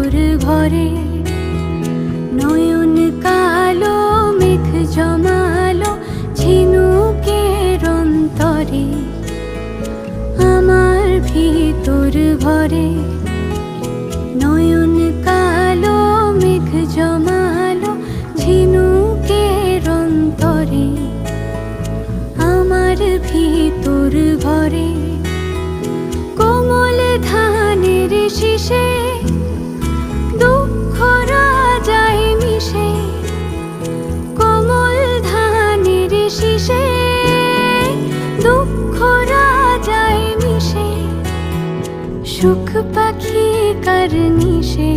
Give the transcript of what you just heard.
তোর ঘরে। নয়ন কালো মেঘ জমালো ঝিনুকের অন্তরে, আমার ভিতর ভরে। নয়ন কালো মেঘ জমালো ঝিনুকের অন্তরে, আমার ভিতর ভরে। কোমল ধানের শীষে দুঃখ রাজায় মিশে, কোমল ধানের শীষে দুঃখ রাজায় মিশে, সুখ পাখি কার নিশে।